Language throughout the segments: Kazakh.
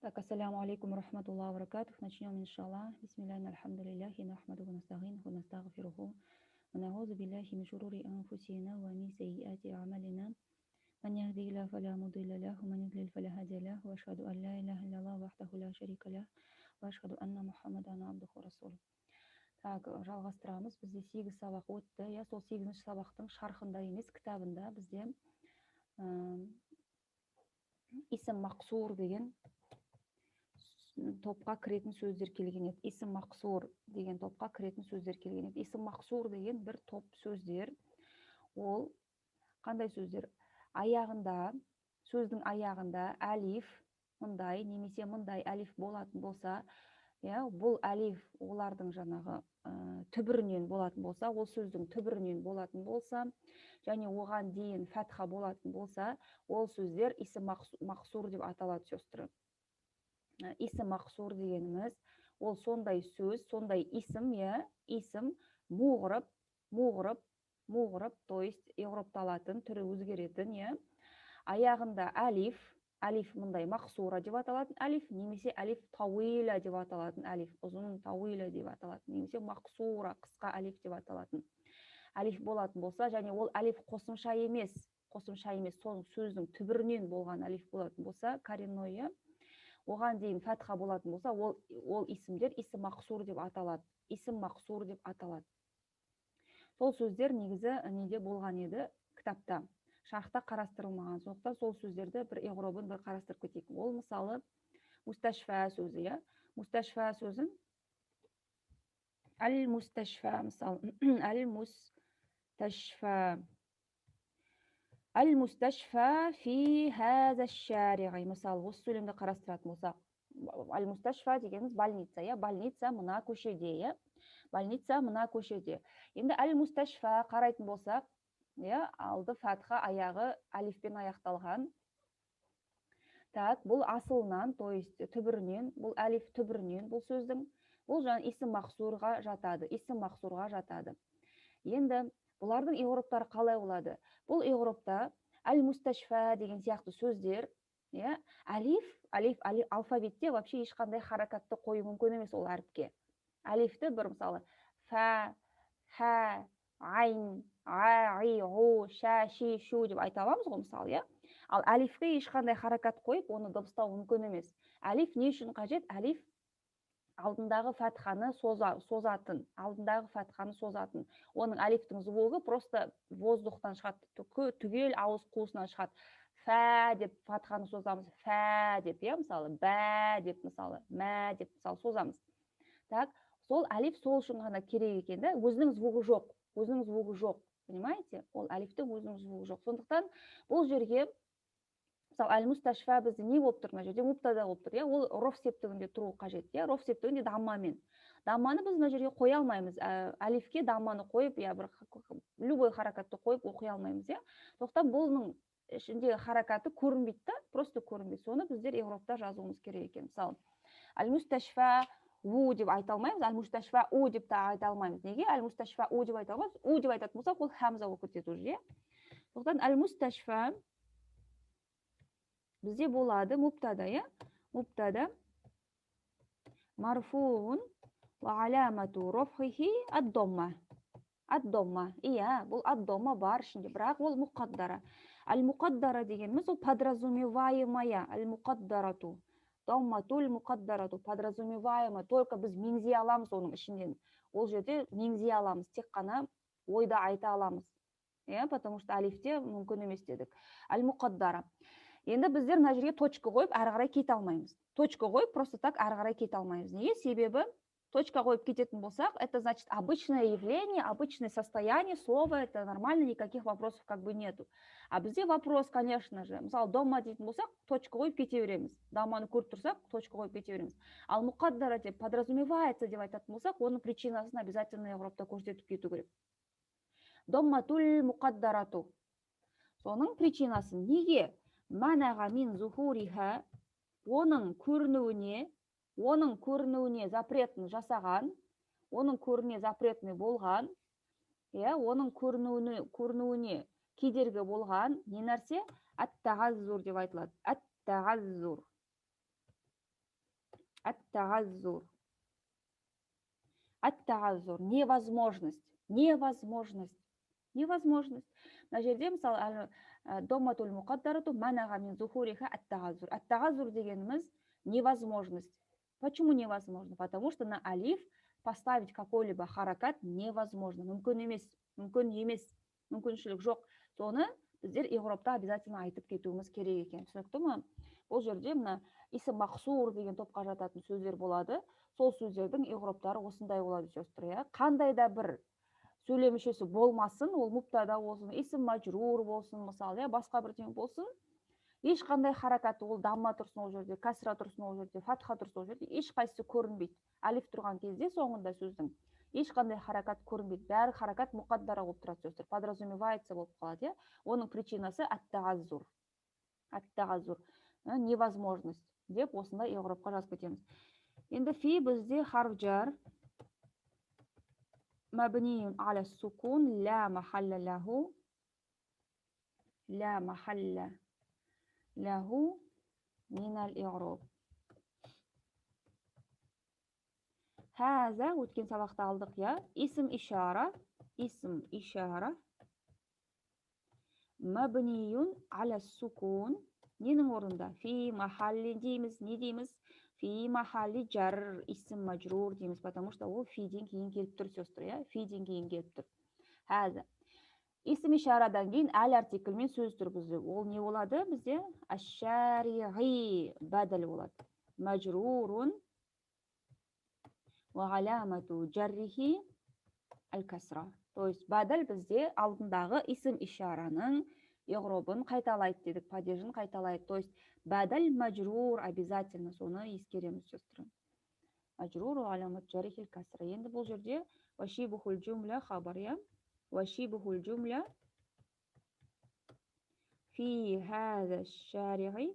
Так, ассаляму алейкум рахматуллахи баракатух. Начнем, иншаллах. Бисмиллахи алхамдулиллахи, нахмадуху настагинуху настагфируху. ونعوذ بالله من شرور أنفسنا ومن سيئات أعمالنا من يهده الله فلا مضل له ومن يضلل فلا هادي له وأشهد أن لا إله إلا الله وحده لا شريك له وأشهد أن محمدا عبده ورسوله. Так, жалғастырамыз. Бізде 8 сабақ өтті. Я сол 8-ші сабақтың шархында емес, кітабында бізде исім мақсур деген топқа кіретін сөздер келген еді. Исім мақсур деген топқа кіретін сөздер келген еді. Исім мақсур деген бір топ сөздер. Ол қандай сөздер? Аяғында, сөздің аяғында әлиф мындай немесе мындай әлиф болатын болса, бұл әлиф олардың жаңағы түбірінен болатын болса, ол сөздің түбірінен болатын болса, және оған дейін фәтха болатын болса, ол сөздер исім мақсур деп аталады, сестры. Исім мақсур дегеніміз ол сондай сөз, сондай исім, исім муғрып, то есть еғропталатын, түрі өзгеретін, аяғында әлиф мындай мақсура деп аталатын әлиф, немесе әлиф тауиля деп аталатын әлиф, ұзын тауиля деп аталатын, немесе мақсура, қысқа әлиф деп аталатын әлиф болатын болса, және ол әлиф қосымша емес, соның сөздің түбірінен болған әлиф болатын болса, коренной, оған дейін фәтха болатын болса, ол исімдер исім мақсур деп аталады. Исім мақсур деп аталады. Сол сөздер негізі неде болған еді? Кітапта, шархта қарастырылмаған. Сондықтан сол сөздерді бір иғробын бір қарастырып кетейік. Ол мысалы мусташфа сөзі, мусташфа сөзін әл-мусташфа, мысалы, әл-мусташфа. Әл-мусташфа фи хаза шариғи. Мысалы, осы сөйлемді қарастыратын болсақ, әл-мусташфа дегеніміз больница, больница мына көшеде, больница мына көшеде. Енді әл-мусташфа қарайтын болсақ, алды фатха, аяғы әлифпен аяқталған. Так, бұл асылынан, то есть түбірінен, бұл әлиф түбірінен, бұл сөздің, бұл жаңа исім мақсурға жатады, Енді бұлардың иғроптары қалай болады? Бұл иғропта әл-мусташфа деген сияқты сөздер, әлиф алфавитте вообще ешқандай харакатты қою мүмкін емес ол әріпке. Әлифті бір мысалы фә, ха, айн, аи, ғу, ша, ши, шу деп айта аламыз ғой мысалы, Ал әлифке ешқандай харакат қойып, оны дыбыстау мүмкін емес. Әлиф не үшін қажет? Әлиф алдындағы фәтханы созатын, Оның әлифтің звугы просто воздухтан шығады, түгел ауыз қуысынан шығады. Фә деп фәтханы созамыз, фә деп, мысалы, бә деп, мысалы, мә деп, мысалы, созамыз. Так, сол әлиф сол үшін ғана керек екен, өзінің звугы жоқ, понимаете? Ол әлифтің өзінің звугы жоқ. Сондықтан бұл жерге мысалы, әл-мусташфа бізде не болып тұр, мына жерде муптада болып тұр, ол роф септігінде тұру қажет, роф септігінде даммамен. Дамманы біз мына жерге қоя алмаймыз, әлифке дамманы қойып, бір любой харакатты қойып оқи алмаймыз, Сондықтан бұның ішіндегі харакаты көрінбейді, просто көрінбейді. Соны біздер иғропта жазуымыз керек екен. Мысалы, әл-мусташфа у деп айта алмаймыз, әл-мусташфа у деп та айта алмаймыз. Неге? Әл-мусташфа у деп айта алмаймыз, у деп айтатын болсақ, ол хамза болып кетеді уже. Сондықтан әл-мусташфа бізде болады муптада, муптада марфуун ва аламату рофхихи ад-домма. Ад-домма. Бұл ад-домма бар ішінде, бірақ ол муқаддара. Ал-муқаддара дегеніміз ол подразумеваемая, ал-муқаддарату. Домматул муқаддарату, подразумеваемая. Только біз меңзей аламыз оның ішінен. Ол жерде меңзей аламыз, тек қана ойда айта аламыз. Потому что алифте мүмкін емес дедік. Ал-муқаддара. Енді біздер мына жерге точка қойып, әрі қарай кете алмаймыз. Точка қойып, просто так әрі қарай кете алмаймыз. Неге? Себебі точка қойып кететін болсақ, это значит обычное явление, обычное состояние слова, это нормально, никаких вопросов как бы нету. А бізде вопрос, конечно же, мысалы, дома дейтін болсақ, точка қойып кете береміз. Доманы көріп тұрсақ, точка қойып кете береміз. Ал муқаддара деп подразумевается деп айтатын болсақ, оның причинасын обязательно иғропта көрсетіп кету керек. Домматул муқаддарату. Соның причинасын неге? Манаға мин зухуриха, оның көрінуіне запретны жасаған, оның көрінуіне запретны болған, оның көрінуіне кедергі болған, не нәрсе? Ат-тағаззур деп айтылады. Ат-тағаззур. ат-тағаззур. Ат-тағаззур. Невозможность. Невозможность. Невозможность. Мына жерде мысалы домматул муқаддарату манаға мин зухуриха ат-тағаззур. Ат-тағаззур дегеніміз невозможность. Почему невозможно? Потому что на алиф поставить какой-либо харакат невозможно. Мүмкін емес, мүмкін емес, мүмкіншілік жоқ. Соны біздер иғрабта обязательно айтып кетуіміз керек екен. Түсінікті ме? Бұл жерде мына исм мақсур деген топқа жататын сөздер болады. Сол сөздердің иғрабтары осындай болады, сестры. Қандай да бір сөйлем мүшесі болмасын, ол мубтада болсын, исм мажрур болсын, мысалы, басқа бір тем болсын, ешқандай харакаты, ол дамма тұрсын ол жерде, кәсра тұрсын ол жерде, фатха тұрсын ол жерде, ешқайсысы көрінбейді. Алиф тұрған кезде соңында сөздің ешқандай харакат көрінбейді. Бәрі харакат мұқаддара болып тұрады, сөздер подразумевается болып қалады. Оның причинасы ат-тағаззур. Ат-тағаззур, невозможность деп осындай иғрабқа жазып кетеміз. Енді фи бізде харф жар مبني على السكون لا محل له من الإعراب. هذا өткен сабақта алдық, اسم إشارة مبني على السكون ненің орында? في محل дейміз, не дейміз? في محل جر اسم مجرور дейміз, потому что ол фиден кейін келіп тұр, сестры, фиден кейін келіп тұр. Хәзі исм ишарадан кейін әл артикльмен сөз тұр бізде. Ол не болады бізде? Аш-шариғи бәділ болады. Мәжрурун ва аламату жаррихи әл-касра. То есть бәділ бізде алдындағы исм ишараның иғробын қайталайды дедік, падежін қайталайды. То есть бәділ мәжрур обязательно, соны ескереміз, сестры. Мәжрур ва аламат жаррихи әл-касра. Енді бұл жерде вашибухул джумля хабар, وشبه الجملة في هذا الشارع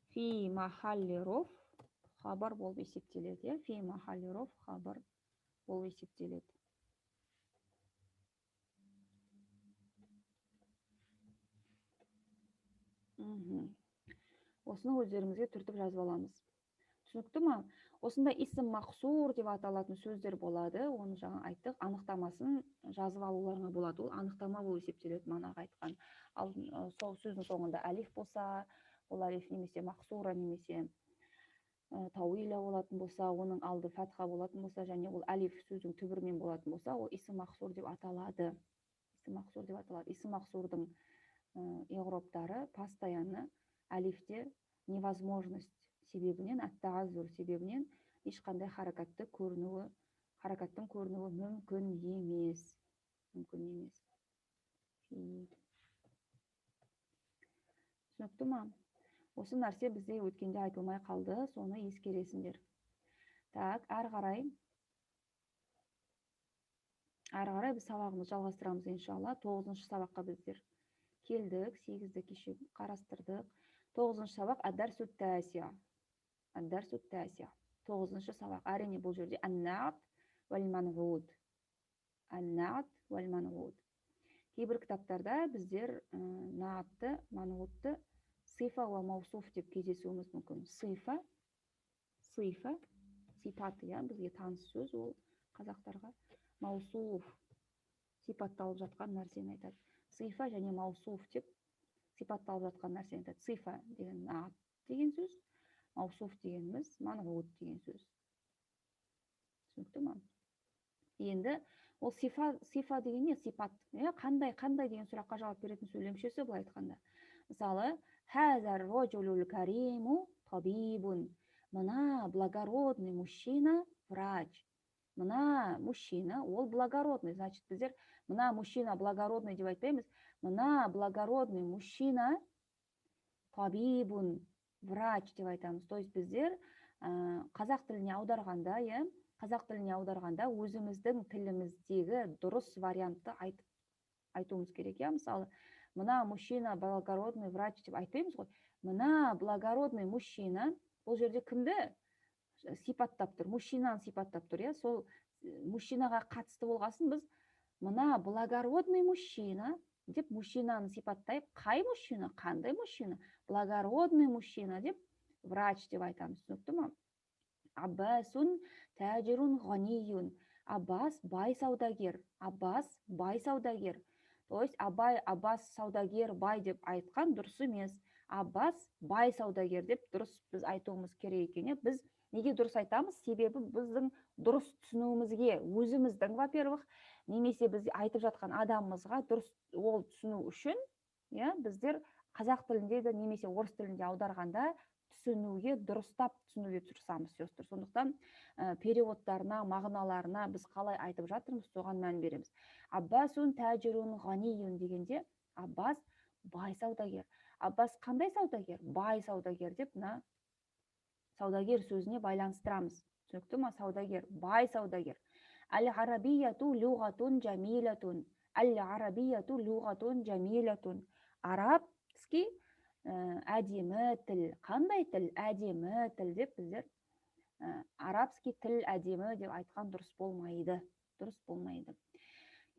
في محل رفع خبر болып есептеледі. في محل رفع خبر болып есептеледі. Осыны өздеріңізге түртіп жазып аламыз. Түсінікті ма? Осында исм мақсур деп аталатын сөздер болады. Оны жаңа айттық, анықтамасын жазып алуларыңа болады. Ол анықтама болып есептеледі, манаға айтқан. Ал сол сөздің соңында алиф болса, ол алиф немесе мақсура немесе тауиля болатын болса, оның алды фатха болатын болса, және ол алиф сөздің түбірімен болатын болса, ол исм мақсур деп аталады. Исм мақсурдың иғрабтары постоянно алифте невозможность себебінен, ат-тағаззур себебінен ешқандай харакаттың көрінуі мүмкін емес. Түсінікті ма? Осы нәрсе бізде өткенде айтылмай қалды, соны ескересіңдер. Так, әрі қарай біз сабағымызды жалғастырамыз, иншалла. 9-шы сабаққа біздер келдік, 8-ді кеше қарастырдық. 9-шы сабақ ад-дарсу тасия. 9-шы сабақ. Әрине бұл жерде ан-наат вәл-манғуд. Кейбір кітаптарда біздер наатты, манғудты сифа ва маусуф деп кездесуіміз мүмкін. Сифа, сипаты, бізге таныс сөз, ол қазақтарға. Маусуф, сипатталып жатқан нәрсені айтады. Сифа және маусуф деп сипатталып жатқан нәрсені айтады. Сифа деген наат деген сөз, маусуф дегеніміз манғуд деген сөз. Түсінікті ма? Енді ол сифа деген не? Сипат. Қандай деген сұраққа жауап беретін сөйлемшесі былай айтқанда. Мысалы, хазар роджулул кариму табибун. Мына благородный мужчина врач. Мына мужчина, ол благородный. Значит, біздер мына мужчина благородный деп айтпаймыз. Мына благородный мужчина табибун, врач деп айтамыз. То есть біздер қазақ тіліне аударғанда өзіміздің тіліміздегі дұрыс вариантты айтуымыз керек. Мысалы, мына мужчина благородный врач деп айтпаймыз ғой. Мына благородный мужчина, бұл жерде кімді сипаттап тұр? Мужчинаны сипаттап тұр. Сол мужчинаға қатысты болғасын біз мына благородный мужчина деп мужчинаны сипаттайық. Қай мужчина? Қандай мужчина? Благородный мужчина деп врач деп айтамыз. Түсінікті ма? Аббасун тәжирун ғанiyun. Аббас бай саудагер. Аббас бай саудагер. То есть Аббас саудагер бай деп айтқан дұрыс емес. Аббас бай саудагер деп дұрыс біз айтуымыз керек екен. Біз неге дұрыс айтамыз? Себебі біздің дұрыс түсінуімізге, өзіміздің, во-первых, немесе біз айтып жатқан адамымызға дұрыс ол түсіну үшін, біздер қазақ тілінде де немесе орыс тілінде аударғанда түсінуге, дұрыстап түсінуге тырысамыз, сестр. Сондықтан переводтарына, мағыналарына біз қалай айтып жатырмыз, соған мән береміз. Аббасун тәжирун ғанiyun дегенде, Аббас бай саудагер. Аббас қандай саудагер? Бай саудагер деп мына саудагер сөзіне байланыстырамыз. Түсінікті ма? Саудагер, бай саудагер. Әл-арабияту луғатун джамилатун. Әл-арабияту луғатун джамилатун. Арабский әдемі тіл. Қандай тіл? Әдемі тіл деп біздер арабский тіл әдемі деп айтқан дұрыс болмайды. Дұрыс болмайды.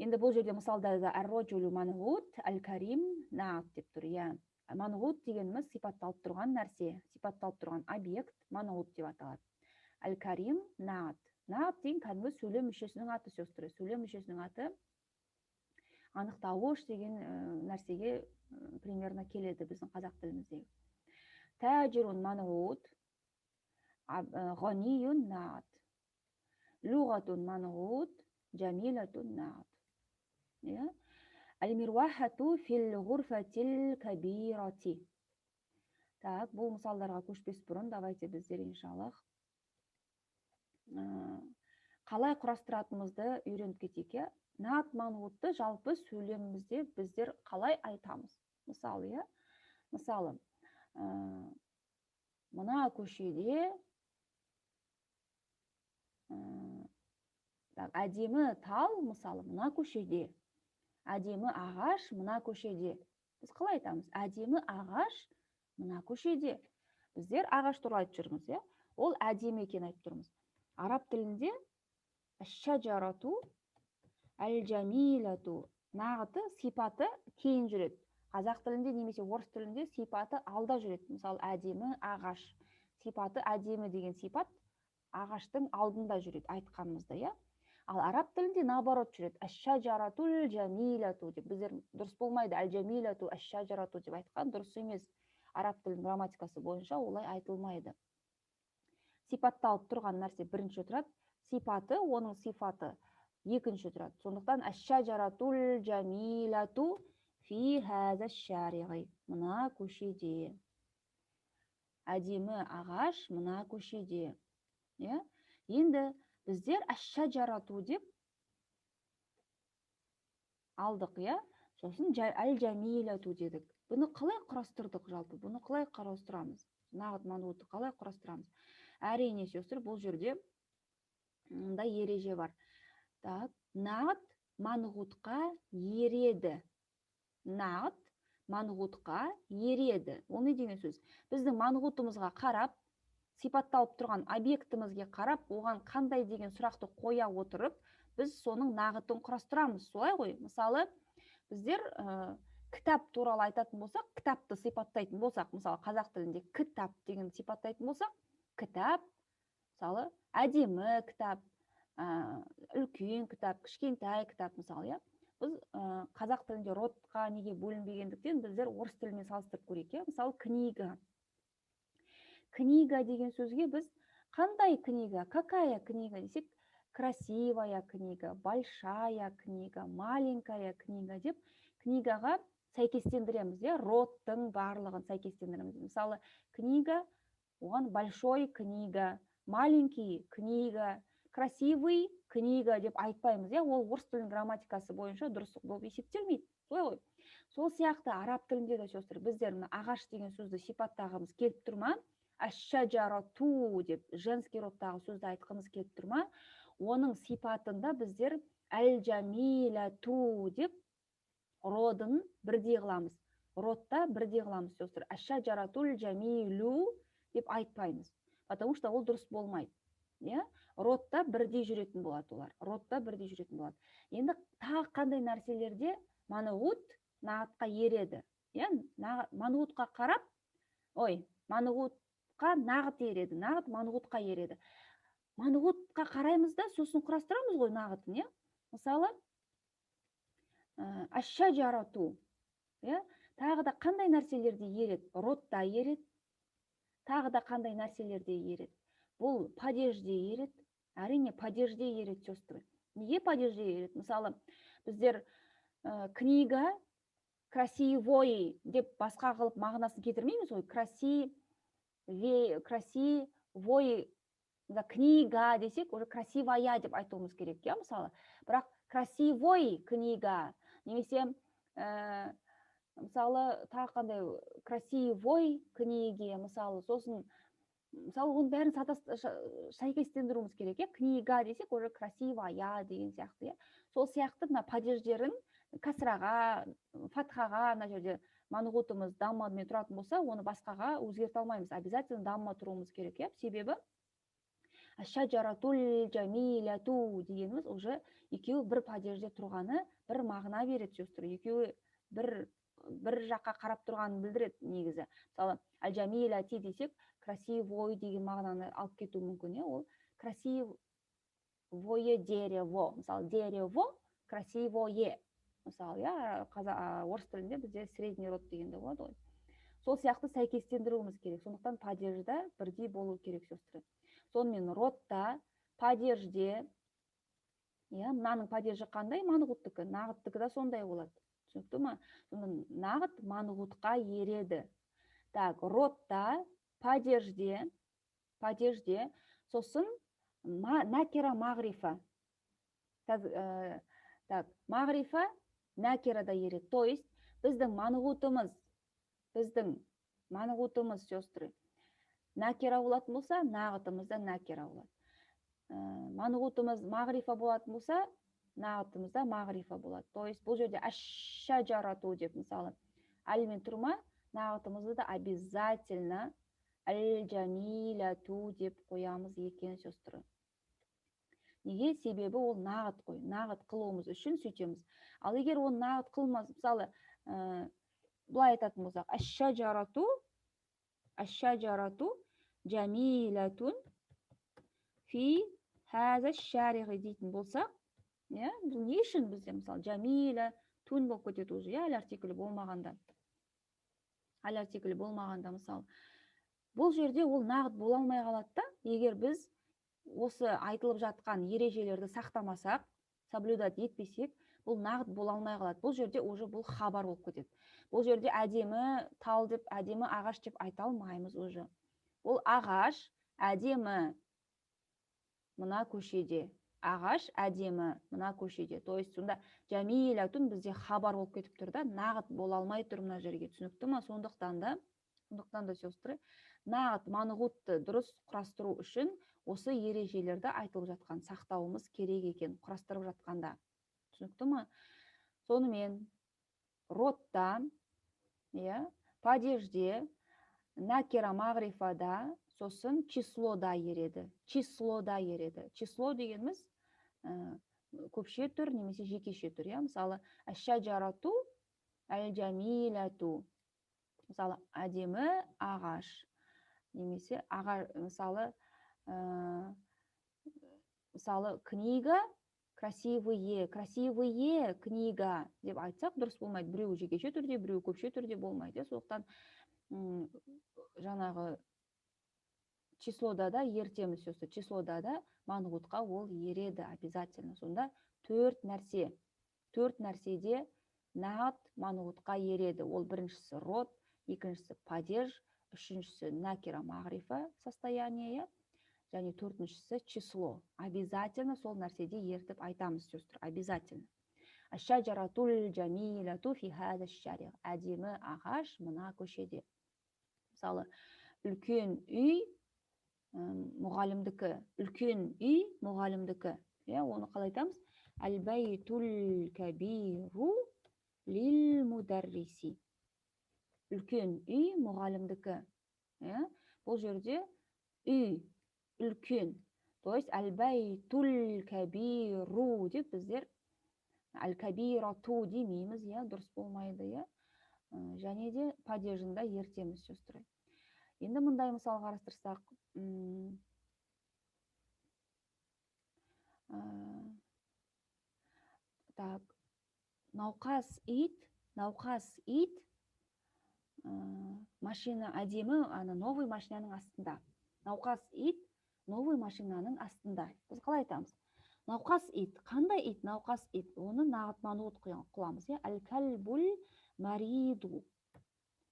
Енді бұл жерде мысалдарда әр-роджулу манғут, әл-карим наат деп тұр. Манғут дегеніміз сипатталып тұрған нәрсе, сипатталып тұрған объект манғут деп аталады. Әл-карим наат. Наат деген кәдімгі сөйлем мүшесінің аты, сестры. Сөйлем мүшесінің аты анықтауыш деген нәрсеге примерно келеді біздің қазақ тіліміздегі. Тәжирун манғут, ғанiyun наат. Луғатун манғут, джамилатун наат. Әл-мирвахату фил ғурфатил кабирати. Так, бұл мысалдарға көшпес бұрын, давайте біздер иншаллах қалай құрастыратымызды үйреніп кетейік. Наат манғутты жалпы сөйлемімізде біздер қалай айтамыз? Мысалы, мына көшеде әдемі тал, мысалы, мына көшеде. Әдемі ағаш мына көшеде. Біз қалай айтамыз? Әдемі ағаш мына көшеде. Біздер ағаш туралы айтып жүрміз, ол әдемі екен айтып тұрмыз. Араб тілінде әш-шаджарату, әл-джамилату нағыты, сипаты кейін жүреді. Қазақ тілінде немесе орыс тілінде сипаты алда жүреді. Мысалы, әдемі ағаш. Сипаты әдемі деген сипат ағаштың алдында жүреді айтқанымызда, Ал араб тілінде наоборот жүреді. Әш-шаджарату әл-джамилату деп. Біздер дұрыс болмайды. Әл-джамилату әш-шаджарату деп айтқан дұрыс емес. Араб тілінің грамматикасы бойынша олай айтылмайды. Сипатталып тұрған нәрсе бірінші тұрады, сипаты, оның сипаты екінші тұрады. Сондықтан әш-шаджарату әл-джамилату фи хаза шариғи. Мына көшеде. Әдемі ағаш мына көшеде. Енді біздер әш-шаджарату деп алдық, сосын әл-джамилату дедік. Бұны қалай құрастырдық жалпы? Бұны қалай құрастырамыз? Нағыт манғутты қалай құрастырамыз? Әрине, сестр, бұл жерде мындай ереже бар. Так, нағыт манғутқа ереді. Нағыт манғутқа ереді. Ол не деген сөз? Біздің манғутымызға қарап, сипатталып тұрған объектімізге қарап, оған қандай деген сұрақты қоя отырып, біз соның нағытын құрастырамыз. Солай ғой. Мысалы, біздер кітап туралы айтатын болсақ, кітапты сипаттайтын болсақ, мысалы, қазақ тілінде кітап деген сипаттайтын болсақ, кітап, мысалы, әдемі кітап, үлкен кітап, кішкентай кітап, мысалы, біз қазақ тілінде родқа неге бөлінбегендіктен біздер орыс тілімен салыстырып көрейік. Мысалы, книга. Книга деген сөзге біз қандай книга, какая книга десек, красивая книга, большая книга, маленькая книга деп книгаға сәйкестендіреміз, родтың барлығын сәйкестендіреміз. Мысалы, книга, оған большой книга, маленький книга, красивый книга деп айтпаймыз. Ол орыс тілінің грамматикасы бойынша дұрыс болып есептелмейді. Солай ғой. Сол сияқты араб тілінде де, сестр, біздер ағаш деген сөзді сипаттағымыз келіп тұрма, әш-шаджарату деп женский родтағы сөзді айтқымыз келіп тұрма, оның сипатында біздер әл-джамилату деп родын бірдей қыламыз. Родта бірдей қыламыз, сестр. Әш-шаджарату әл-джамилу деп айтпаймыз. Потому что ол дұрыс болмайды. Родта бірдей жүретін болады олар. Родта бірдей жүретін болады. Енді тағы қандай нәрселерде манғут нағытқа ереді. Манғутқа қарап, манғутқа нағыт ереді, нағыт манғутқа ереді. Манғутқа қараймыз да, сосын құрастырамыз ғой нағытын, мысалы, аш-шаджарату, тағы да қандай нәрселерде ереді? Ротта ереді, тағы да қандай нәрселерде ереді? Бұл падежде ереді, әрине падежде ереді, сестры. Неге падежде ереді? Мысалы, біздер книга красивой деп басқа қылып мағынасын кетірмейміз ғой. Красивой книга десек, уже красивая деп айтуымыз керек, мысалы. Бірақ красивой книга немесе мысалы тағы қандай красивой книге, мысалы, сосын мысалы оның бәрін сәйкестендіруіміз керек, книга десек, уже красивая деген сияқты, сол сияқты мына падеждерін кәсіраға, фатхаға, мына жерде манғутымыз даммамен тұратын болса, оны басқаға өзгерте алмаймыз, обязательно дамма тұруымыз керек, себебі аш-шаджаратул джамиляту дегеніміз уже екеуі бір падежде тұрғаны бір мағына береді, сестры. Екеуі бір жаққа қарап тұрғанын білдіреді негізі. Мысалы, аль-джамиляти десек, красивой деген мағынаны алып кетуі мүмкін, ол красивое дерево. Мысалы, дерево красивое. Мысалы, орыс тілінде бізде средний род дегенде болады ғой. Сол сияқты сәйкестендіруіміз керек. Сондықтан падежда бірдей болу керек, сестры. Сонымен ротта, падежде, мынаның падежі қандай? Манғуттікі. Нағыттікі да сондай болады. Түсінікті ма? Нағыт манғутқа ереді. Так, ротта, падежде, сосын накера мағрифа. Так, мағрифа накерада ереді. То есть, біздің манғутымыз, сестры, накера болатын болса, нағытымыз да накера болады. Манғутымыз мағрифа болатын болса, нағытымыз да мағрифа болады. То есть, бұл жерде аш-шаджарату деп, мысалы, әлмен тұрма, нағытымызды да обязательно аль-джамиляту деп қоямыз екен, сестры. Неге? Себебі ол нағыт қой. Нағыт қылуымыз үшін сөйтеміз. Ал егер ол нағыт қылмас, мысалы, бұлай айтатын болсақ, аш-шаджарату джамилятун фи хаза шариғи дейтін болсақ, бұл не үшін бізде, мысалы, джамиля тун болып кетеді уже, аль-артиклі болмағанда. Аль-артиклі болмағанда, мысалы. Бұл жерде ол нағыт бола алмай қалады да, егер біз осы айтылып жатқан ережелерді сақтамасақ, соблюдать етпесек, бұл нағыт бола алмай қалады. Бұл жерде уже бұл хабар болып кетеді. Бұл жерде әдемі тал деп, әдемі ағаш деп айта алмаймыз уже. Бұл ағаш әдемі мына көшеде. Ағаш әдемі мына көшеде. То есть, сонда джамилятун бізде хабар болып кетіп тұр да, нағыт бола алмай тұр мына жерге. Түсінікті ма? Сондықтан да, сестры, нағыт манғутты дұрыс құрастыру үшін осы ережелерді айтылып жатқан сақтауымыз керек екен, құрастырып жатқанда. Түсінікті ма? Сонымен, ротта, падежде, накера мағрифада, сосын числода ереді. Число дегеніміз көпше түр немесе жекеше түр. Мысалы, аш-шаджарату аль-джамиляту. Мысалы, әдемі ағаш. Немесе мысалы, книга красивые книга деп айтсақ дұрыс болмайды. Біреу жекеше түрде, біреу көпше түрде болмайды. Сондықтан жаңағы числода да ертеміз, сөзді. Числода да манғутқа ол ереді обязательно. Сонда төрт нәрседе нағыт манғутқа ереді. Ол біріншісі род, екіншісі падеж, үшіншісі накера мағрифа состояние, және төртіншісі число. Обязательно сол нәрседе ертіп айтамыз, сөздер. Обязательно. Аш-шаджаратул джамиляту фи хаза шариғ. Әдемі ағаш мына көшеде. Мысалы, үлкен үй мұғалімдікі. Үлкен үй мұғалімдікі. Оны қалай айтамыз? Әл-бәйтул кәбиру лил мударриси. Үлкен үй мұғалімдікі. Бұл жерде үй үлкен. То есть, әл-бәйтул кәбиру деп біздер Әл-кабирату демейміз, иә, дұрыс болмайды, иә. Және де падежында ертеміз, сөздері. Енді мындай мысал қарастырсақ, так, науқас ит, машина әдемі, новый машинаның астында. Науқас ит, новый машинаның астында. Біз қалай айтамыз? Науқас ит, қандай ит? Науқас ит. Оны нағыт манғут қыламыз, иә? Әл-кәлбул мариду.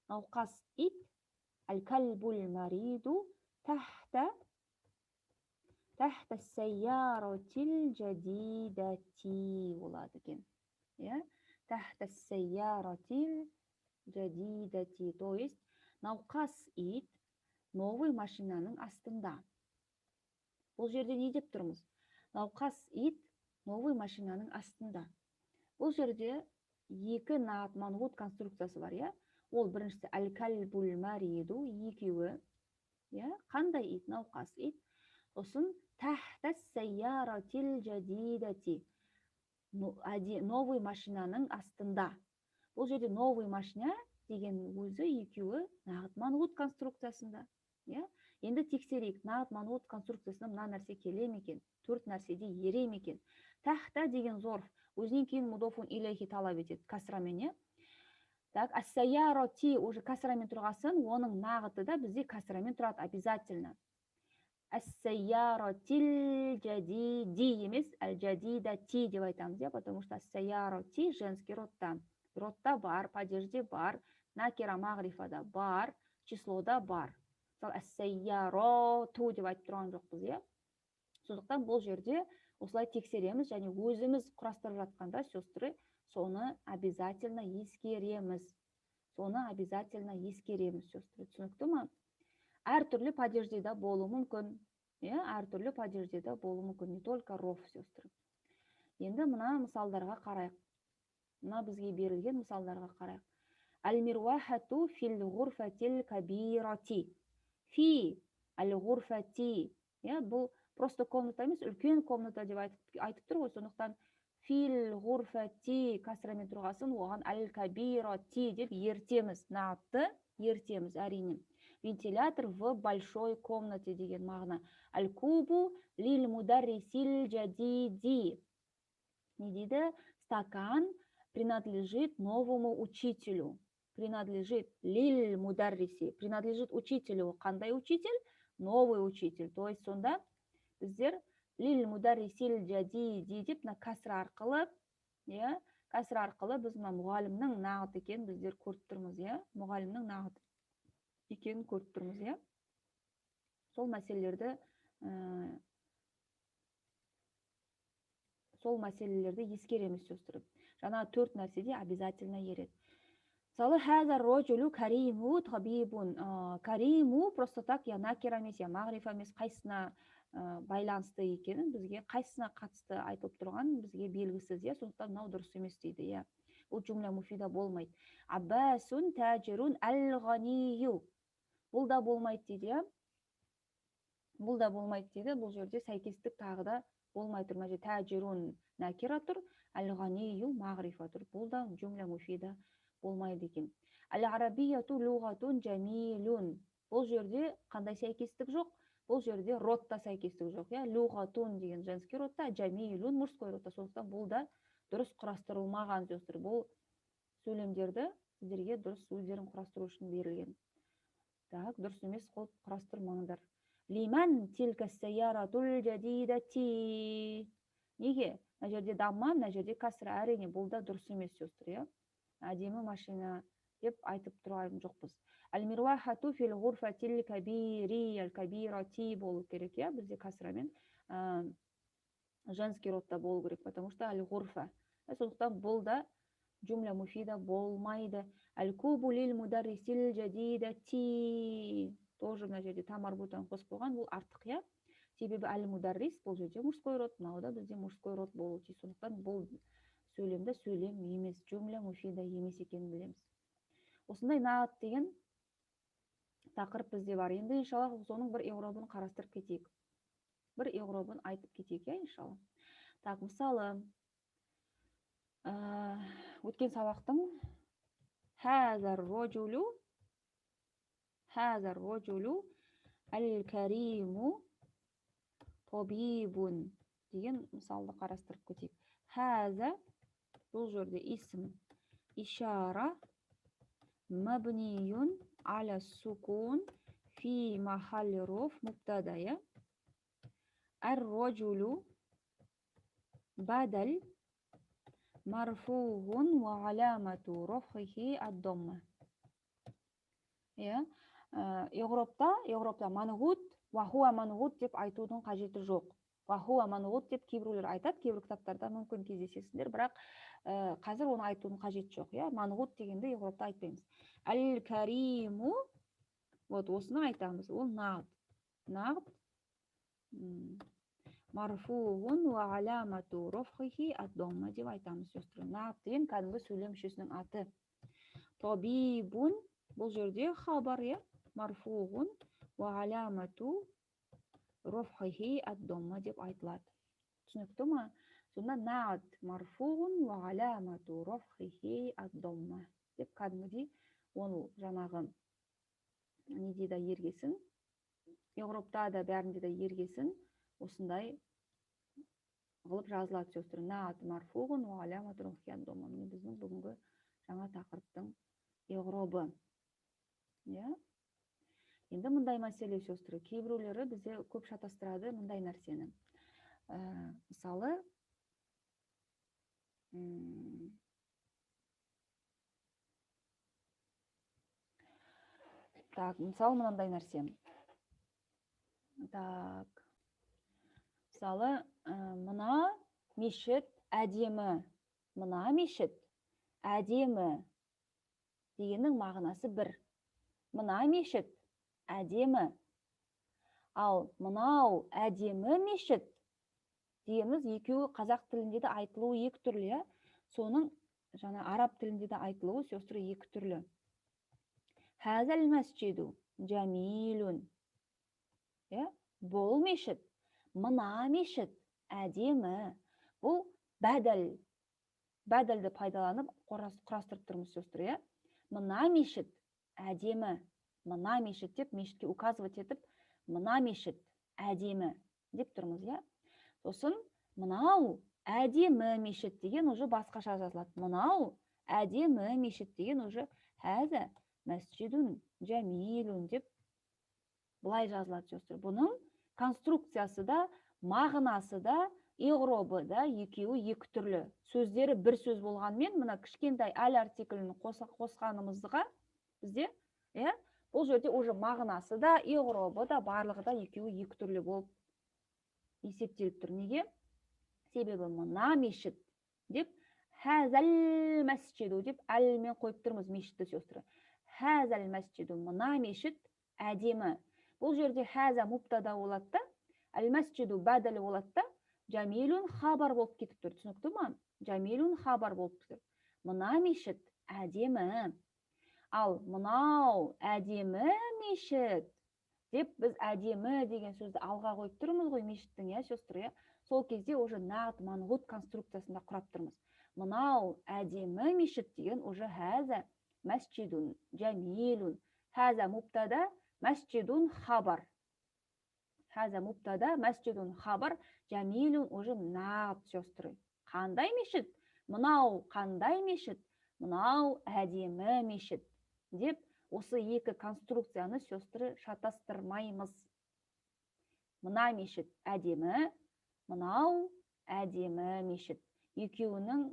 Науқас ит, әл-кәлбул мариду тәхті сайяротил жадидати болады екен. Иә? Тәхті сайяротил жадидати. То есть, науқас ит новый машинаның астында. Бұл жерде не деп тұрмыз? Науқас ит новый машинаның астында. Бұл жерде екі нағат манғут конструкциясы бар, иә? Ол біріншісі әл-кәлбул мариду, екеуі. Иә? Қандай ит? Науқас ит. Сосын тәхті сайяротил жадидати. Новый машинаның астында. Бұл жерде новый машина деген өзі екеуі нағат манғут конструкциясында. Енді тексерейік, нағат манғут конструкциясына мына нәрсе келе екен, төрт нәрседе ере екен. Тәхта деген зорф, өзінен кейін мудофун илейхи талап етеді, касрамен. Так, ас-сайяроти уже касрамен тұрғасын, оның нағыты да бізде касрамен тұрады обязательно. Ас-сайяротил жадиди емес, әл-жадидати деп айтамыз, потому что ас-сайяроти женский родта. Родта бар, падежде бар, накира мағрифада бар, числода бар. Әс-сайяроту деп айтып тұрған жоқпыз, сондықтан бұл жерде осылай тексереміз, және өзіміз құрастырып жатқанда сөздері соны обязательно ескереміз. Сөздері. Түсінікті ма? Әртүрлі падежде болу мүмкін. Әртүрлі падежде болу мүмкін, не только роф сөздері. Енді мына мысалдарға қарайық. Мына бізге берілген мысалдарға қарайық. Әл-мирвахату фил ғурфатил кабирати. Фи әл-ғурфати. Бұл просто комната емес, үлкен комната деп айтып тұр ғой, сондықтан фил ғурфати касрамен тұрғасын, оған әл-кабирати деп ертеміз. Наатты ертеміз, әрине. Вентилятор в большой комнате деген мағына. Әл-кубу лил мударрисил жадиди. Не дейді? Стакан принадлежит новому учителю. Принадлежит лил мударриси. Принадлежит учителю. Қандай учитель? Новый учитель. То есть сонда біздер лил мударрисил жадиди деп касра арқылы, біз мұғалімнің нағыт екенін біздер көріп тұрмыз, мұғалімнің нағыт екенін көріп тұрмыз, сол мәселелерді ескереміз сөздері. Жаңа төрт нәрседе обязательно ереді. Мысалы, хәзір роджулу кариму табибун. Кариму просто так, накира емес, мағрифа емес, қайсына байланысты екенін бізге, қайсына қатысты айтып тұрған бізге белгісіз, сондықтан мынау дұрыс емес дейді. Бұл жүмлә муфида болмайды. Аббасун тәжирун әл-ғанию. Бұл да болмайды дейді. Бұл жерде сәйкестік тағы да болмай тұр. Мәже тәжирун накира тұр, әл-ғанию мағрифа тұр. Бұл да жүмлә муфида болмайды екен. Әл-арабияту луғатун жамилун. Бұл жерде қандай сәйкестік жоқ? Бұл жерде ротта сәйкестік жоқ. Луғатун деген женский ротта, жамилун мужской ротта. Сондықтан бұл да дұрыс құрастырылмаған сөздер. Бұл сөйлемдерді сіздерге дұрыс өздерін құрастыру үшін берілген. Так, дұрыс емес қылып құрастырмаңдар. Лиман тилка сайяратул жадидати. Неге? Мына жерде дамма, мына жерде касра, әрине бұл да дұрыс емес сөздер. Әдемі машина деп айтып тұрған жоқпыз. Әл-мирвахату фил ғурфатил кабири, әл-кабирати болу керек, бізде касрамен женский родта болу керек, потому что әл-ғурфа. Сондықтан бұл да жүмлә муфида болмайды. Әл-кубу лил мударрисил жадидати. Тоже мына жерде тамарбутан қосып қойған, бұл артық, себебі әл-мударрис бұл жерде мужской род, мынау бізде мужской род болу тиіс. Сондықтан бұл сөйлемді сөйлем емес, жүмлә муфида емес екенін білеміз. Осындай наат деген тақырып бізде бар. Енді иншалла соның бір еғробын қарастырып кетейік. Бір еғробын айтып кетейік, иншалла. Так, мысалы, өткен сабақтың хазар роджулу әл-кариму тобибун деген мысалды қарастырып кетейік. Хаза бұл жерде исім ишара мабниюн аля сукун фи махалли роф мубтада. Ар-роджулу бадал марфуғун ва аламату рофхихи ад-домма. Еуропта манғут ва хуа манғут деп айтудың қажеті жоқ. Ва хуа манғут деп кейбіреулер айтады, кейбір кітаптарда мүмкін кездесесіңдер, бірақ қазір оны айтудың қажеті жоқ. Манғут дегенді еуропта айтпаймыз. Әл-кариму, осыны айтамыз, ол нағд марфуғун ва аламату рофхихи ад-домма деп айтамыз. Нағд деген кәдімгі сөйлем мүшесінің аты. Тобибун бұл жерде хабар, марфуғун ва аламату рофхихи ад-домма деп айтылады. Түсінікті ма? Сонда нағд марфуғун ва аламату рофхихи ад-домма деп кәдімгідей оны жаңағы не дейді ергесін, Еуропта да бәрінде де ергесін осындай қылып жазылады сөздер. Нағд марфуғун ва аламату рофхихи ад-домма. Міне біздің бүгінгі жаңа тақырыптың еуробы. Енді мұндай мәселе сөздері. Кейбіреулері бізде көп шатастырады мұндай нәрсені. Мысалы, мысалы мынандай нәрсе. Мысалы, мына мешіт әдемі. Мына мешіт әдемі дегеннің мағынасы бір. Мына мешіт әдемі. Ал мынау әдемі мешіт дегеніміз екеуі қазақ тілінде де айтылуы екі түрлі. Соның жаңа араб тілінде де айтылуы сөздері екі түрлі. Хазал масджиду джамилун. Бұл мешіт, мына мешіт әдемі. Бұл бәділ. Бәділді пайдаланып құрастырып тұрмыз сөздері. Мына мешіт әдемі. Мына мешіт деп мешітке указывать етіп, мына мешіт әдемі деп тұрмыз. Сосын мынау әдемі мешіт деген уже басқаша жазылады. Мынау әдемі мешіт деген уже хаза масджидун джамилун деп бұлай жазылады сөздер. Бұның конструкциясы да, мағынасы да, иғробы да екеуі екі түрлі. Сөздері бір сөз болғанмен, мына кішкентай әл артиклін қосқанымызға бізде, бұл жерде уже мағынасы да, иғробы да, барлығы да екеуі екі түрлі болып есептеліп тұр. Неге? Себебі мына мешіт деп хазал масджиду деп әлмен қойып тұрмыз мешітті сөздері. Хазал масджиду, мына мешіт әдемі. Бұл жерде хаза мубтада болады да, әл-масджиду бәділі болады да, джамилун хабар болып кетіп тұр. Түсінікті ма? Джамилун хабар болып тұр. Мына мешіт әдемі. Ал мынау әдемі мешіт деп біз әдемі деген сөзді алға қойып тұрмыз ғой мешіттің, сөздері. Сол кезде уже нағд манғут конструкциясында құрап тұрмыз. Мынау әдемі мешіт деген уже хаза масджидун джамилун. Хаза мубтада масджидун хабар. Хаза мубтада масджидун хабар, джамилун уже нағд сөздері. Қандай мешіт? Мынау қандай мешіт? Мынау әдемі мешіт деп осы екі конструкцияны сөздері шатастырмаймыз. Мына мешіт әдемі, мынау әдемі мешіт. Екеуінің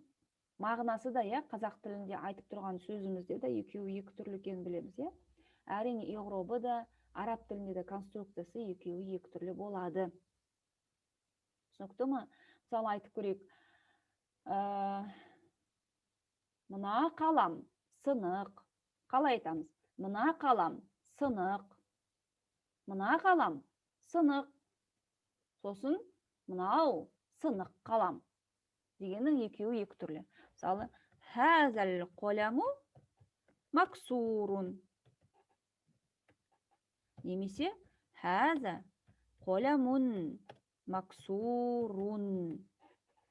мағынасы да, қазақ тілінде айтып тұрған сөзімізде де екеуі екі түрлі екенін білеміз. Әрине иғробы да, араб тілінде де конструкциясы екеуі екі түрлі болады. Түсінікті ме? Мысалы айтып көрейік. Мына қалам сынық. Қалай айтамыз? Мына қалам сынық. Мына қалам сынық. Сосын мынау сынық қалам дегеннің екеуі екі түрлі. Мысалы, хазал қоламу максурун. Немесе хаза қоламун максурун.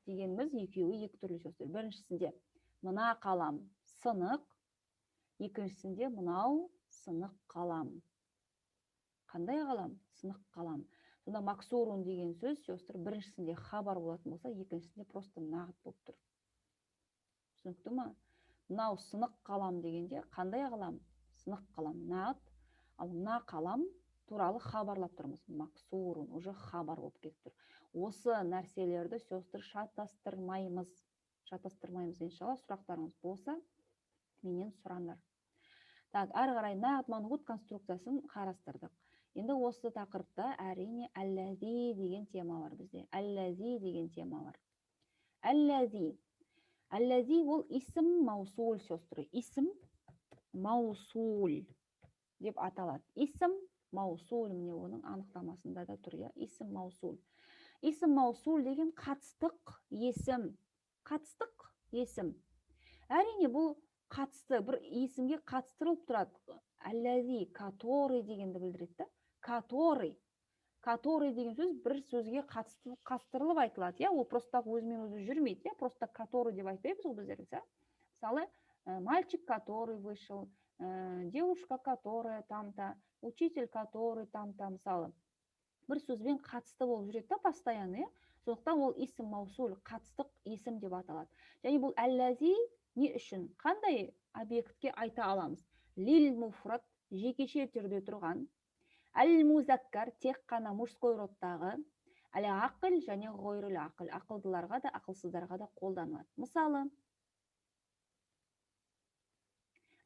дегеніміз екеуі екі түрлі сөздер. Біріншісінде мына қалам сынық, екіншісінде мынау сынық қалам. Қандай қалам? Сынық қалам. Сонда максурун деген сөз, сөздер, біріншісінде хабар болатын болса, екіншісінде просто нағыт болып тұр. Түсінікті ма? Мынау сынық қалам дегенде, қандай қалам? Сынық қалам, нағыт. Ал мына қалам туралы хабарлап тұрмыз. Максурун, уже хабар болып кетіп тұр. Осы нәрселерді сөздер шатастырмаймыз. Шатастырмаймыз, иншалла. Сұрақтарыңыз болса, менен сұраңдар. Так, әрі қарай нағыт манғут конструкциясын қарастырдық. Енді осы тақырыпта әрине әлләзи деген тема бар бізде. Әлләзи деген тема бар. Әлләзи. Әлләзи ол исім маусул сөздері. Исім маусул деп аталады. Исім маусул, міне оның анықтамасында да тұр, исім маусул. Исім маусул деген қатыстық есім. Қатыстық есім. Әрине бұл қатысты, бір есімге қатыстырылып тұрады. Әлләзи, который дегенді білдіреді. Который. Который деген сөз бір сөзге қатыстырылып айтылады. Ол просто өзімен өзі жүрмейді. Просто который деп айтпаймыз ол біздерге. Мысалы, мальчик, который вышел, девушка, которая там-то, учитель, который там-то, мысалы. Бір сөзбен қатысты болып жүреді, постоянно. Сондықтан ол исім маусул, қатыстық есім деп аталады. Және бұл әлләзи не үшін? Қандай объектке айта аламыз? Лил муфрат, жекеше түрде тұрған. Әл-музаккар, тек қана мужской родтағы. Әл-ақыл және ғойрул ақыл, ақылдыларға да, ақылсыздарға да қолданылады. Мысалы,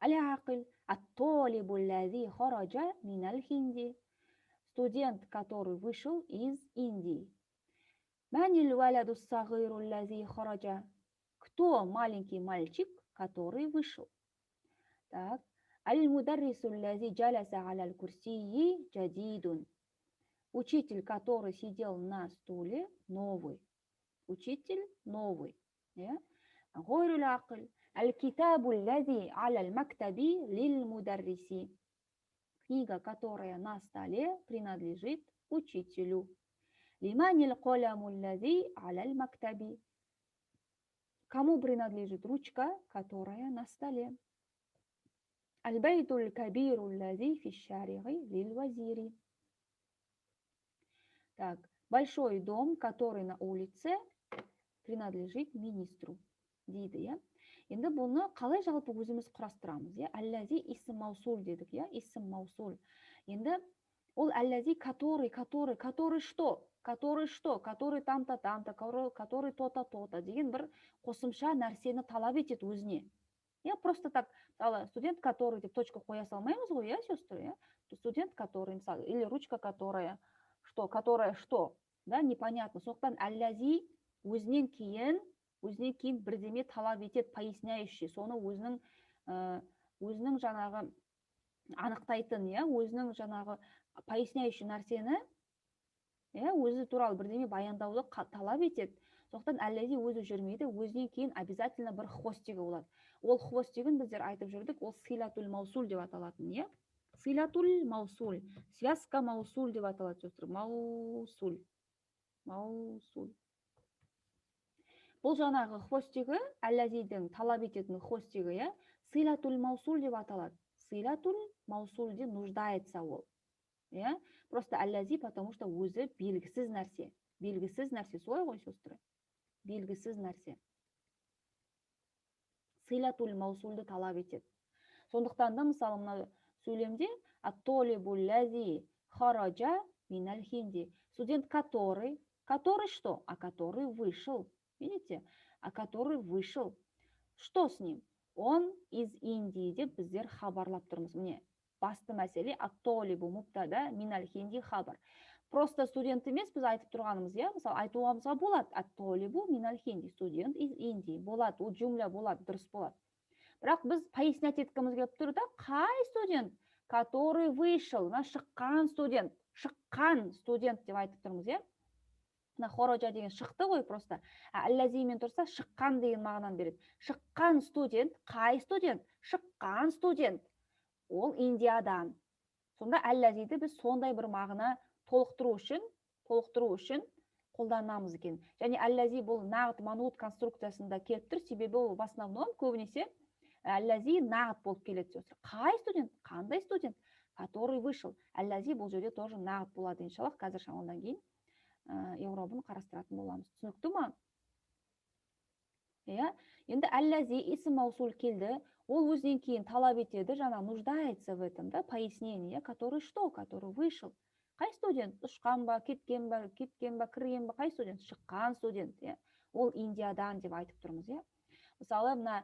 әл-ақыл, ат-толибу ләзи хараджа минал хинди. Студент, который вышел из Индии. Манил валяду сагиру ләзи хараджа. Кто маленький мальчик, который вышел? Так. Аль-мударрису ләзи джаляса аля курсии джадидун. Учитель, который сидел на стуле, новый. Учитель новый. Гойрул ақл. Аль-китабу ләзи аля мактаби лил мударриси. Книга, которая на столе, принадлежит учителю. Лиманил коляму ләзи аля мактаби. Кому принадлежит ручка, которая на столе? Аль-байтуль кабиру ләзи фишшариги лил вазири. Так, большой дом, который на улице, принадлежит министру. Дейді, Енді бұны қалай жалпы өзіміз құрастырамыз? Әлләзи исім маусул дедік, исім маусул. Енді ол әлләзи который что? Который что? Который там-то, который то-то деген бір қосымша нәрсені талап етеді өзіне. Просто так, студент, который деп точка қоя салмаймыз ғой, сестры? Студент, который, мысалы, или ручка, которая что? Да, непонятно. Сондықтан әлләзи өзінен кейін бірдеме талап етеді, поясняющий, соны өзінің жаңағы анықтайтын, өзінің жаңағы поясняющий нәрсені, өзі туралы бірдеме баяндауды талап етеді. Сондықтан әлләзи өзі жүрмейді, өзінен кейін обязательно бір хвостигі болады. Ол хвостигін біздер айтып жүрдік, ол силатуль маусул деп аталатын, Силатуль маусул, связка маусул деп аталады, сөздер. Маусул. Бұл жаңағы хвостигі, әлләзидің талап ететін хвостигі, силатуль маусул деп аталады. Силатуль маусулде нуждается ол. Просто әлләзи, потому что өзі белгісіз нәрсе. Белгісіз нәрсе, солай ғой, сөздері? Белгісіз нәрсе. Силатуль маусулды талап етеді. Сондықтан да, мысалы, мына сөйлемде ат-толибу ләзи хараджа минал хинди. Студент, который что? А который вышел. Видите? А который вышел. Что с ним? Он из Индии деп біздер хабарлап тұрмыз. Міне, басты мәселе ат-толибу муптада минал хинди хабар. Просто студент емес, біз айтып тұрғанымыз, мысалы, айтуымызға болады. Ат-толибу минал хинди. Студент из Индии. Болады, ол жүмля болады, дұрыс болады. Бірақ біз пояснять еткіміз келіп тұр да, қай студент, который вышел, шыққан студент деп айтып тұрмыз, Мына хорожа деген шықты ғой просто. Әлләзимен тұрса, шыққан деген мағынаны береді. Шыққан студент, қай студент? Шыққан студент. Ол Индиядан. Сонда әлләзиді біз сондай бір мағына толықтыру үшін қолданамыз екен. Және әлләзи бұл нағат манғут конструкциясында келіп тұр, себебі ол в основном көбінесе әлләзи нағат болып келеді. Қай студент, қандай студент, который вышел. Әлләзи бұл жерде тоже нағат болады иншаллах. Қазір шамалдан кейін еуробын қарастыратын боламыз. Түсінікті ма? Енді әлләзи исм маусул келді, ол өзінен кейін талап етеді, жаңа нуждается в этом, да, пояснение, который что, который вышел. Қай студент? Ұшқан ба, кеткен ба, кірген ба, қай студент? Шыққан студент. Ол Индиядан деп айтып тұрмыз. Мысалы, мына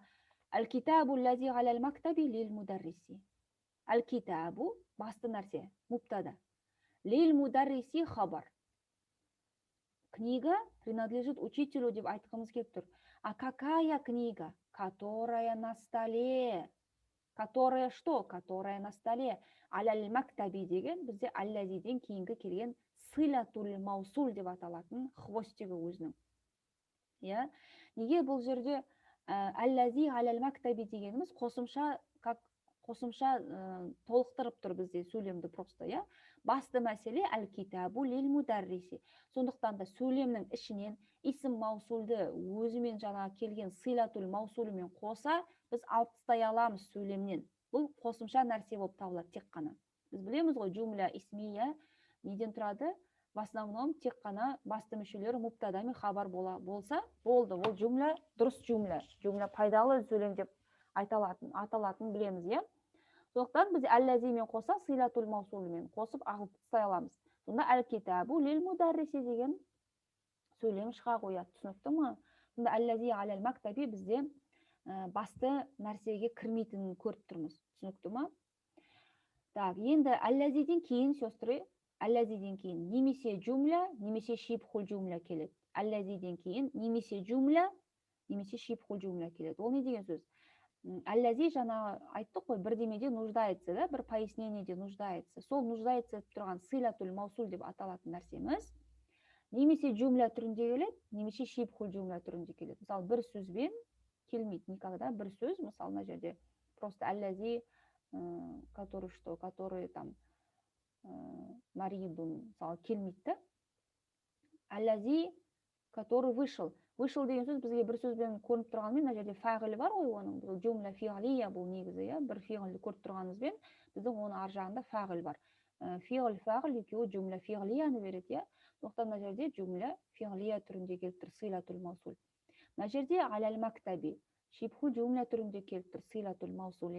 әл-китабу лази алал мактаби лил мударриси. Әл-китабу басты нәрсе, муптада. Лил мударриси хабар. Книга принадлежит учителю деп айтқымыз келіп тұр. А какая книга? Которая на столе. Которая что? Которая на столе. Алал мактаби деген бізде әлләзиден кейінгі келген силатул маусул деп аталатын хвостигі өзінің. Неге бұл жерде әлләзи алал мактаби дегеніміз қосымша толықтырып тұр бізде сөйлемді просто. Басты мәселе әл-китабу лил мударриси. Сондықтан да сөйлемнің ішінен исм маусулды өзімен жаңа келген силатул маусулымен қоса біз алып тастай аламыз сөйлемнен. Бұл қосымша нәрсе болып табылады тек қана. Біз білеміз ғой, жумля исмия неден тұрады? В основном тек қана басты мүшелері муптада мен хабар болса болды. Ол жумля дұрыс жумля. Жумля пайдалы сөйлем деп аталатын білеміз. Сондықтан біз әлләзимен қоса силатул маусулымен қосып алып тастай аламыз. Сонда әл-китабу лил мударриси деген сөйлем шыға қояды. Түсінікті ме? Сонда әлләзи алал мактаби бізде басты нәрсеге кірмейтінін көріп тұрмыз. Түсінікті ме? Так, енді әлләзиден кейін, сестры, әлләзиден кейін немесе жумля, немесе шибхул жумля келеді. Әлләзиден кейін немесе жумля, немесе шибхул жумля келеді. Ол не деген сөз? Әлләзи жаңа айттық қой, бірдемеде нуждается, да, бір пояснениеде нуждается. Сол нуждается тұрған силатул маусул деп аталатын нәрсеміз немесе жумля түрінде келеді, немесе шибхул жумля түрінде келеді. Мысалы, бір сөзбен келмейді никогда. Бір сөз, мысалы, мына жерде просто әлләзи, который что, который там маридун, мысалы, келмейді. Әлләзи, который вышел. Вышел деген сөз бізге бір сөзбен көрініп тұрғанымен, мына жерде фағилі бар ғой, оның бұл жумля фиғлия бұл негізі, бір фиғилді көріп тұрғанымызбен, біздің оның ар жағында фағил бар. Фиғл, фағил екеуі жумля фиғлияны береді. Сондықтан мына жерде жумля фиғлия түрінде келіп тұр, силатул маусул. Мына жерде алал мактаби шибху жумля түрінде келіп тұр, силатул маусул.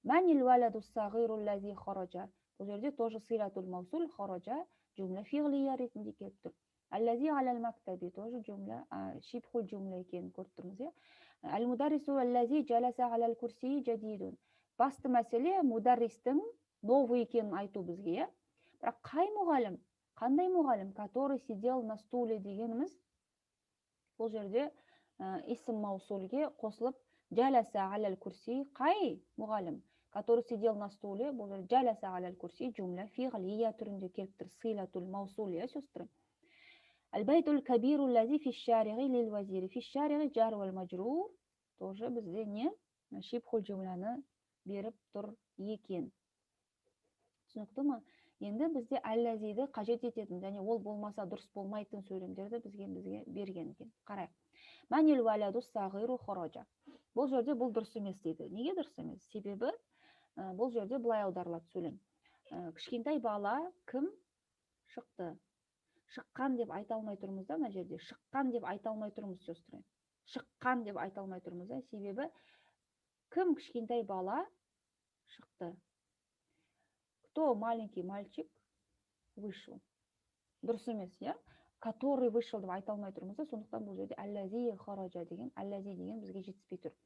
Манил валаду сағиру лази хараджа. Бұл жерде тоже силатул маусул, хараджа жумля фиғлия ретінде келіп тұр. Әлләзи алал мактаби тоже жумля, шибхул жумля екенін көріп тұрмыз. Әл-мударрису әлләзи жаласа алал курсии жадидун. Басты мәселе мударристің новый екенін айту бізге. Бірақ қай мұғалім, қандай мұғалім, который сидел на стуле дегеніміз, бұл жерде исм маусулге қосылып жаласа алал курсии, қай мұғалім, который сидел на стуле, бұл жерде жаласа алал курсии жумля фиғлия түрінде келіп тұр, силатул маусул, сестры. Аль-байтул кабиру лази фи шариғи лил вазири. Фи шариғи жар вал маджрур. Тоже бізде не? Шибхул жумляны беріп тұр екен. Түсінікті ма? Енді бізде әлләзиді қажет ететін, және ол болмаса дұрыс болмайтын сөйлемдерді бізге берген екен. Қарайық. Манил валаду сағиру хорожа. Бұл жерде бұл дұрыс емес дейді. Неге дұрыс емес? Себебі бұл жерде былай аударылады сөйлем. Кішкентай бала кім шықты? Шыққан деп айта алмай тұрмыз да, мына жерде. Шыққан деп айта алмай тұрмыз, сестры. Шыққан деп айта алмай тұрмыз да, себебі кім кішкентай бала шықты? Кто маленький мальчик вышел? Дұрыс емес, который вышел деп айта алмай тұрмыз да, сондықтан бұл жерде әлләзи хараджа деген, әлләзи деген бізге жетіспей тұр.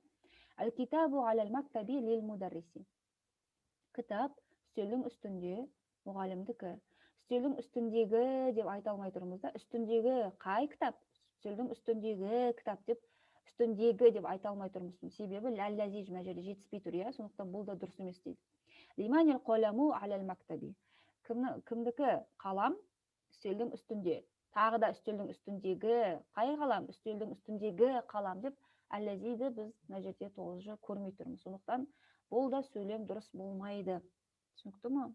Әл-китабу алал мактаби лил мударриси. Кітап үстелдің үстінде, мұғалімдікі. Үстелдің үстіндегі деп айта алмай тұрмыз да, үстіндегі қай кітап? Үстелдің үстіндегі кітап деп, үстіндегі деп айта алмай тұрмыз. Себебі әлләзи мына жерде жетіспей тұр, сондықтан бұл да дұрыс емес дейді. Лиманил қоламу алал мактаби. Кімдікі? Қалам үстелдің үстінде. Тағы да үстелдің үстіндегі қай қалам? Үстелдің үстіндегі қалам деп әлләзиді біз мына жерде толығы көрмей тұрмыз. Сондықтан бұл да сөйлем дұрыс болмайды. Түсінікті ме?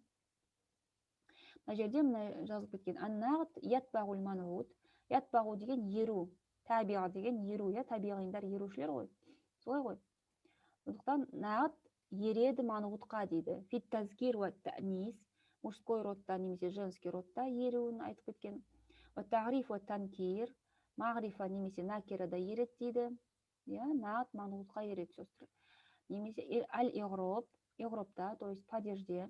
Мына жерде жазып кеткен. Аннағт ятбағул манғут. ятбағу деген еру, табиға деген еру, иә, табиғиндар ерушілер ғой, солай ғой. Сондықтан нағат ереді манғұтқа дейді. Фит тазкир уа тәнис, мужской родта немесе женский родта еруін айтып кеткен. Уа тағриф уа танкир, мағрифа немесе накирада ереді дейді. Иә, нағат манғұтқа ереді сөздер. Немесе әл-иғроб, иғробта, то есть падежде.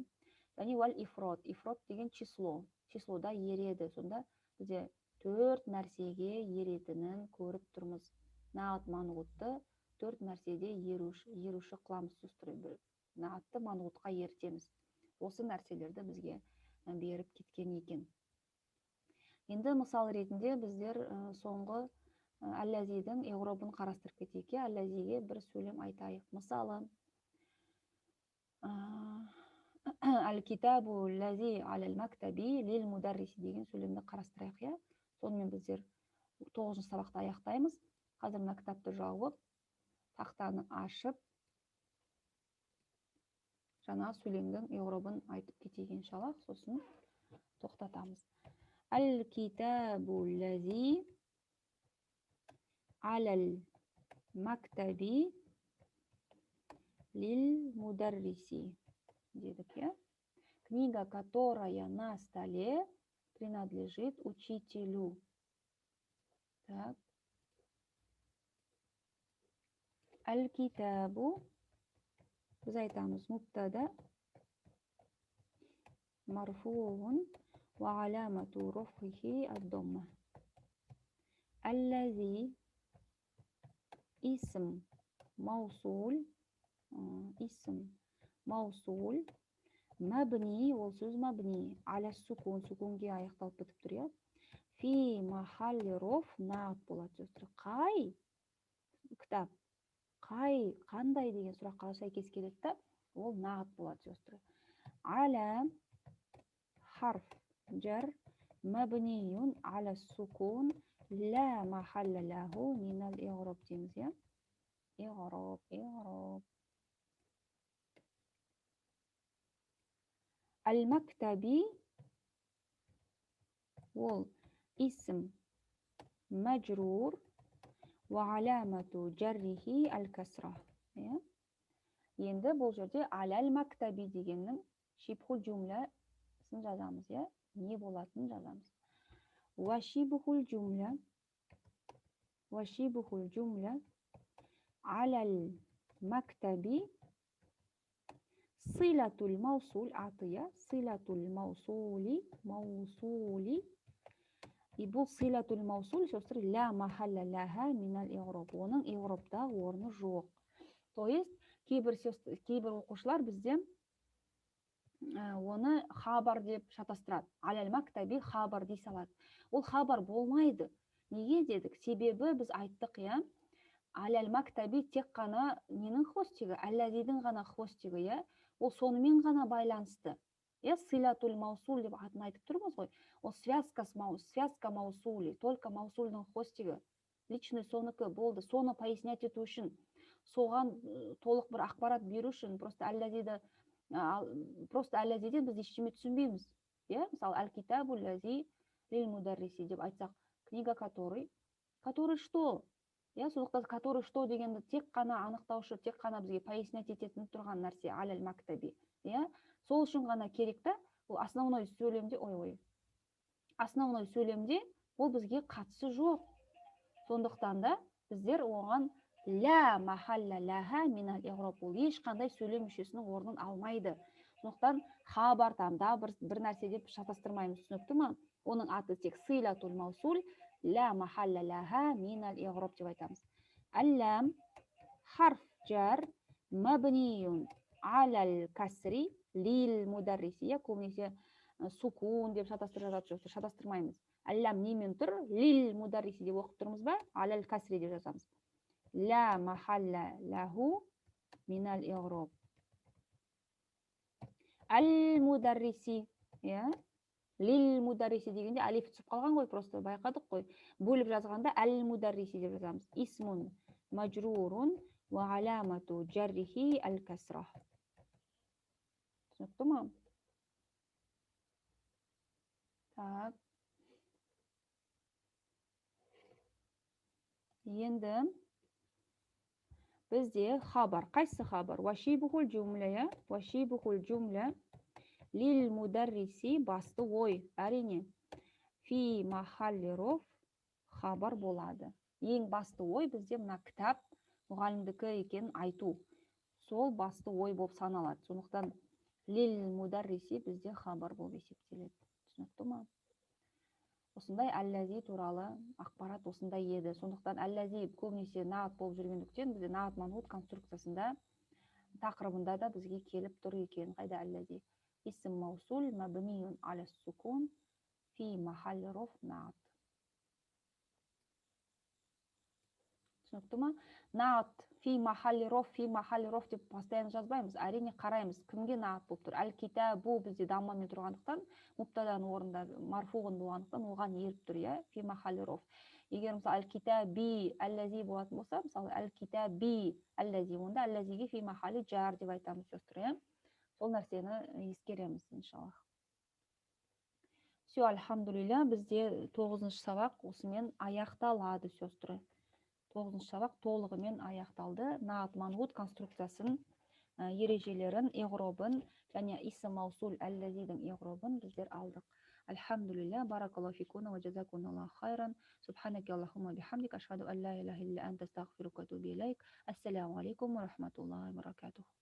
Және уәл ифрод, ифрод деген число, числода ереді. Сонда бізде 4 нәрсеге еретінін көріп тұрмыз. Нағат манғұтты 4 нәрседе еруші қыламыз сөздер. Нағатты манғұтқа ертеміз. Осы нәрселерді бізге беріп кеткен екен. Енді мысал ретінде біздер соңғы әлләзидің иғробын қарастырып кетейік. Әлләзиге бір сөйлем айтайық. Мысалы, Әл-китабу ләзи әл-мәктәби лил-мударриси деген сөйлемді қарастырайық. Сонымен біздер 9-шы сабақты аяқтаймыз. Қазір мына кітапты жауып, тақтаны ашып, жаңа сөйлемдің иғробын айтып кетейік иншаллах, сосын тоқтатамыз. Әл-китабу ләзи әл-мәктәби лил-мударриси дедік, я? Книга, которая на столе, принадлежит учителю. Так. Әл-китабу, біз айтамыз, мубтада марфуун ва аламату рафхихи ад-дамма. Әлләзи исм маусул, мабни, ол сөз мабни, аля сукун, сукунге аяқталып бітіп тұр, я? Фи махалли роф нағат болады сөздер. Қай кітап, қандай деген сұраққа сәйкес келеді, ол нағат болады сөздер. Аля харф жар мабниюн аля сукун ла махалла лаху минал иғроб дейміз, я? Иғроб. Әл-мәктәби ол исм мәжрур ва аламату жаррихи әл-касра. Енді бұл жерде әл-мәктәби дегеннің шибхул жумлясын жазамыз, не болатынын жазамыз. Ва шибхул жумля әл-мәктәби силатул маусул атыя, силатул маусули. И бұл силатул маусул сөздер ла махалла лаха минал иғроб. Оның иғробта орны жоқ. То есть, кейбір оқушылар бізде оны хабар деп шатастырады. Әл-мәктәби хабар дей салады. Ол хабар болмайды. Неге дедік? Себебі біз айттық, я? Әл-мәктәби тек қана ненің хостигі, әлләзидің ғана хостигі, я? Ол сонымен ғана байланысты. Силатул маусул деп атын айтып тұрмыз ғой. Ол связка маусули, только маусулдың хостигі. Личный соныкі болды. Соны пояснять ету үшін, соған толық бір ақпарат беру үшін, просто әлләзиден біз ештеме түсінбейміз. Мысалы, әл-китабу ләзи лил-мударриси деп айтсақ, книга который что? Сондықтан который что дегенді тек қана анықтаушы, тек қана бізге пояснять ететін тұрған нәрсе әл-мәктәби. Сол үшін ғана керек та, ол основной сөйлемде, основной сөйлемде ол бізге қатысы жоқ. Сондықтан да біздер оған ла махалла лаха минал иғроб, ол ешқандай сөйлем мүшесінің орнын алмайды. Сондықтан хабар тамда бір нәрсе деп шатастырмаймыз, түсінікті ма? Оның аты тек силатул маусул ла махалла лаха минал иғроб деп айтамыз. Әлләм харф жар мабниюн алал касри лил мударриси. Көбінесе сукун деп шатастырмаймыз. Әлләм немен тұр? Лил мударриси деп оқып тұрмыз ба? Алал касри деп жазамыз. Ла махалла лаху минал иғроб. Әл-мударриси. Лил-мударриси дегенде алиф түсіп қалған ғой, просто байқадық қой. Бөліп жазғанда әл-мударриси деп жазамыз. Исмун маджрурун ва аламату жаррихи әл-касра. Түсінікті ма? Так. Енді бізде хабар. Қайсы хабар? Вашибухул жумля, вашибухул жумля. Лил мударриси басты ой. Әрине. Фи махалли роф хабар болады. Ең басты ой бізде мына кітап мұғалімдікі екенін айту. Сол басты ой болып саналады. Сондықтан лил мударриси бізде хабар болып есептеледі. Түсінікті ма? Осындай әлләзи туралы ақпарат осындай еді. Сондықтан әлләзи көбінесе наат болып жүргендіктен бізде наат манғут конструкциясында тақырыбында да бізге келіп тұр екен. Қайда әлләзи? Исм маусул мабниюн аля сукун фи махалли роф наат. Түсінікті ма? Наат фи махалли роф деп постоянно жазбаймыз. Әрине қараймыз, кімге наат болып тұр. Әл-китабу бізде даммамен тұрғандықтан, муптаданың орнында марфуғын болғандықтан оған еріп тұр, иә? Фи махалли роф. Егер мысалы әл-китаби әлләзи болатын болса, мысалы әл-китаби әлләзи, онда әлләзиге фи махалли жар деп айтамыз, сестры, иә? Сол нәрсені ескереміз, иншаллах. Все, альхамдулилля, бізде 9-шы сабақ осымен аяқталады, сестры. 9-шы сабақ толығымен аяқталды. Наат манғут конструкциясын, ережелерін, иғробын және исм маусул әлләзидің иғробын біздер алдық. Альхамдулилля, баракаллаху фикуна ва джазакумуллаху хайран. Субханака аллахумма бихамдика ашхаду ан ла илаха илля анта астағфирука ва атубу илейк. Ассаламу алейкум ва рахматуллахи ва баракатуху.